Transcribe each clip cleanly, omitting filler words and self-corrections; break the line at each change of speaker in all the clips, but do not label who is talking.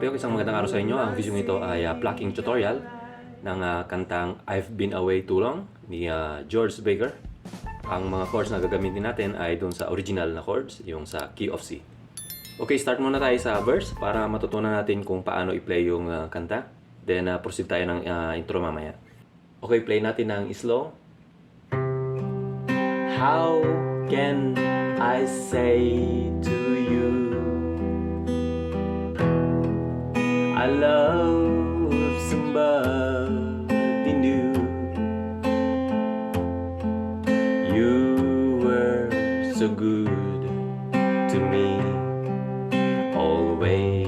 kapayok, isang magandang araw sa inyo. Ang video ito ay plucking tutorial ng kantang I've Been Away Too Long ni George Baker. Ang mga chords na gagamitin natin ay dun sa original na chords, yung sa key of C. Okay, start muna tayo sa verse para matutunan natin kung paano i-play yung kanta. Then proceed tayo ng intro mamaya. Okay, play natin ng slow. How can I say to you I love somebody new? You were so good to me always.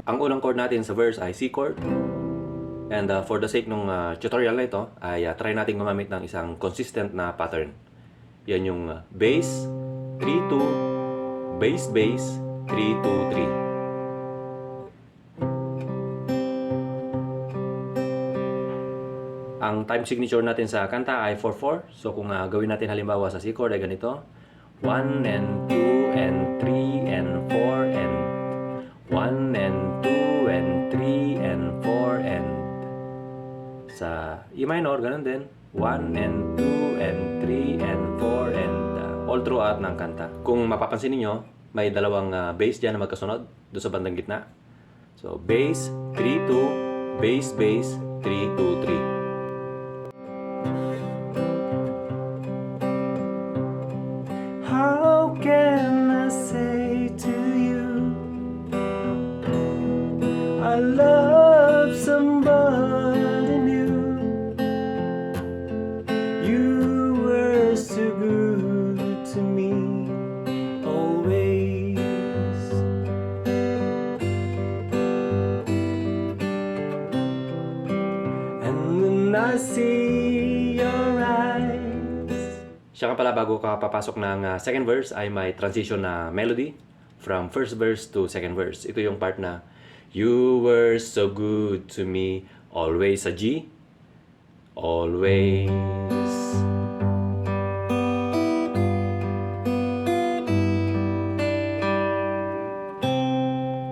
Ang unang chord natin sa verse ay C chord. And for the sake ng tutorial na ito, ay try natin gumamit ng isang consistent na pattern. Yan yung bass, 3-2, bass, bass, 3-2-3. Ang time signature natin sa kanta ay 4-4. So kung gawin natin halimbawa sa C chord ay ganito. 1 and 2 and 3 and 4 and 1 and 2 and 3 and 4 and sa E minor, ganun din. 1 and 2 and 3 and 4 and all throughout ng kanta. Kung mapapansin niyo, may dalawang bass dyan na magkasunod doon sa bandang gitna. So, bass, 3-2, bass, bass, 3-2-3. How can I say to you I love somebody new? You were so good to me always. And when I see your eyes. Siya nga pala, bago ka papasok ng second verse ay may transition na melody from first verse to second verse. Ito yung part na you were so good to me always sa G. Always.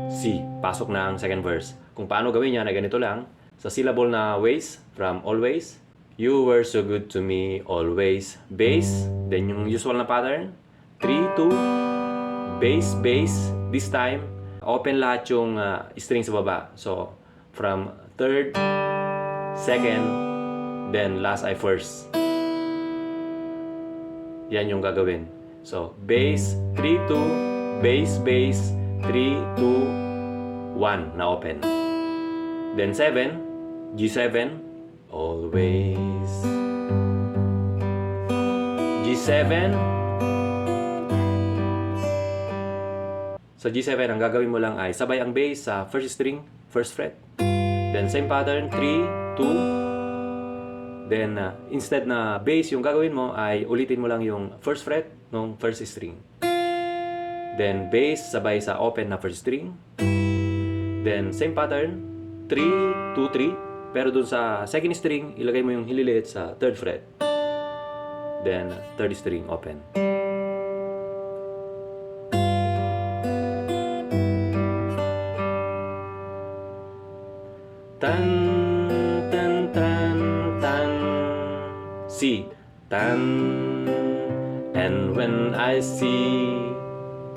C. Pasok na ang second verse. Kung paano gawin yan ay ganito lang. Sa syllable na ways, from always, you were so good to me always. Bass. Then yung usual na pattern. 3-2. Bass, bass. This time, open lahat yung string sa baba. So, from third, second, then last ay first. Yan yung gagawin. So, bass, 3-2, bass, bass, 3-2, 1 na open. Then 7, G7, always. G7. Sa G7, ang gagawin mo lang ay sabay ang bass sa first string, first fret. Then same pattern, 3, 2. Then instead na bass yung gagawin mo ay ulitin mo lang yung first fret ng first string. Then bass sabay sa open na first string. Then same pattern, 3, 2, 3. Pero dun sa second string, ilagay mo yung hililiit sa third fret. Then third string, open. Tan, tan, tan, tan. C. Tan. And when I see.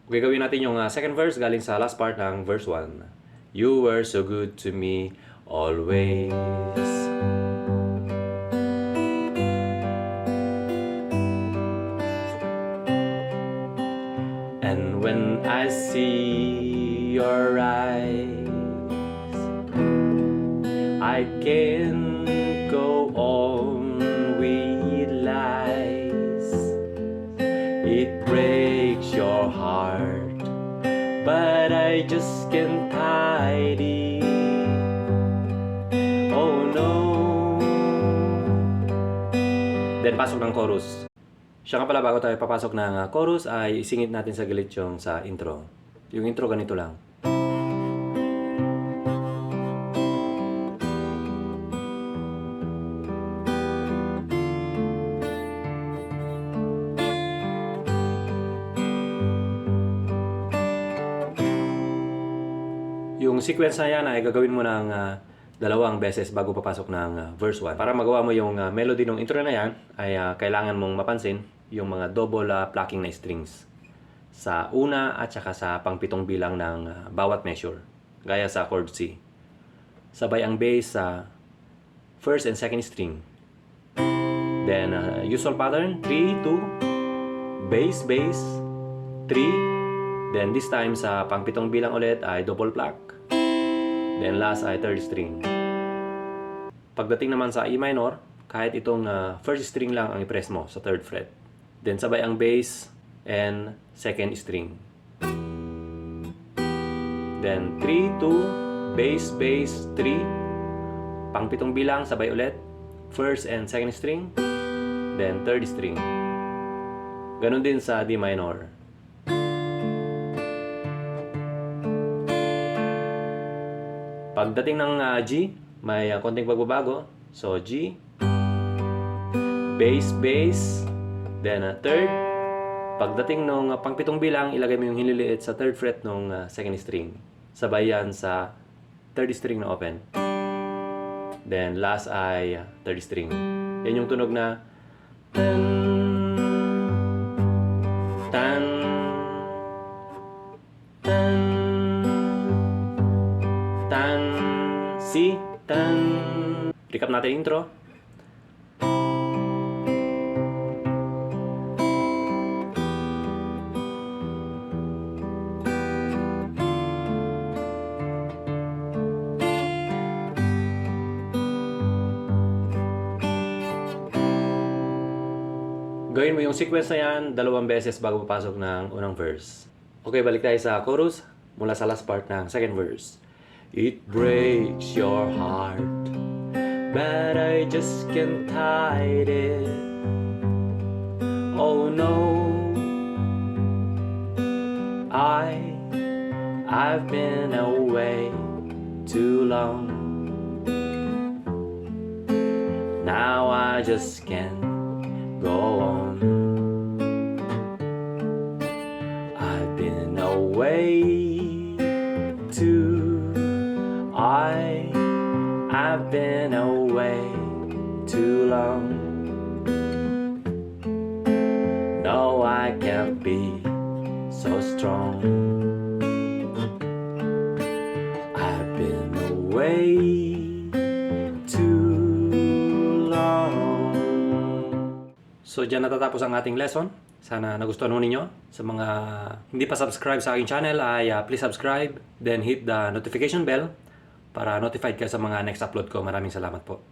Okay, gawin natin yung second verse galing sa last part ng verse 1. You were so good to me always. And when I see your eyes, I can go on with lies. It breaks your heart, but I just can't hide it. Oh no. Then pasok ng chorus. Siya nga pala, bago tayo papasok ng chorus ay isingit natin sa gilid yung sa intro. Yung intro ganito lang. Yung sequence na yan ay gagawin mo ng dalawang beses bago papasok ng verse 1. Para magawa mo yung melody ng intro na yan, ay kailangan mong mapansin yung mga double plucking na strings sa una at saka sa pangpitong bilang ng bawat measure, gaya sa chord C. Sabay ang bass sa first and second string. Then usual pattern, 3, 2, bass, bass, 3. Then this time sa pangpitong bilang ulit ay double pluck. Then last ay third string. Pagdating naman sa E minor, kahit itong first string lang ang i-press mo sa third fret. Then sabay ang bass and second string. Then 3, 2, bass, bass, 3. Pangpitong bilang sabay ulit. First and second string. Then third string. Ganon din sa D minor. Pagdating ng G, may konting pagbabago. So G, bass, bass, then third. Pagdating nung pangpitong bilang, ilagay mo yung hinliliit sa third fret nung second string. Sabay yan sa third string na open. Then last ay third string. Yan yung tunog na tan, tan, tan, tan, si, tan. Recap natin intro. Gawin mo yung sequence na yan dalawang beses bago papasok ng unang verse. Okay, balik tayo sa chorus mula sa last part ng second verse. It breaks your heart, but I just can't hide it. Oh no, I've been away too long. Now I just can't go on. I've been away I've been away too long. No, I can't be so strong. I've been away too long. So dyan natatapos ang ating lesson. Sana nagustuhan mo ninyo. Sa mga hindi pa subscribe sa aking channel ay please subscribe, then hit the notification bell para notified kayo sa mga next upload ko. Maraming salamat po.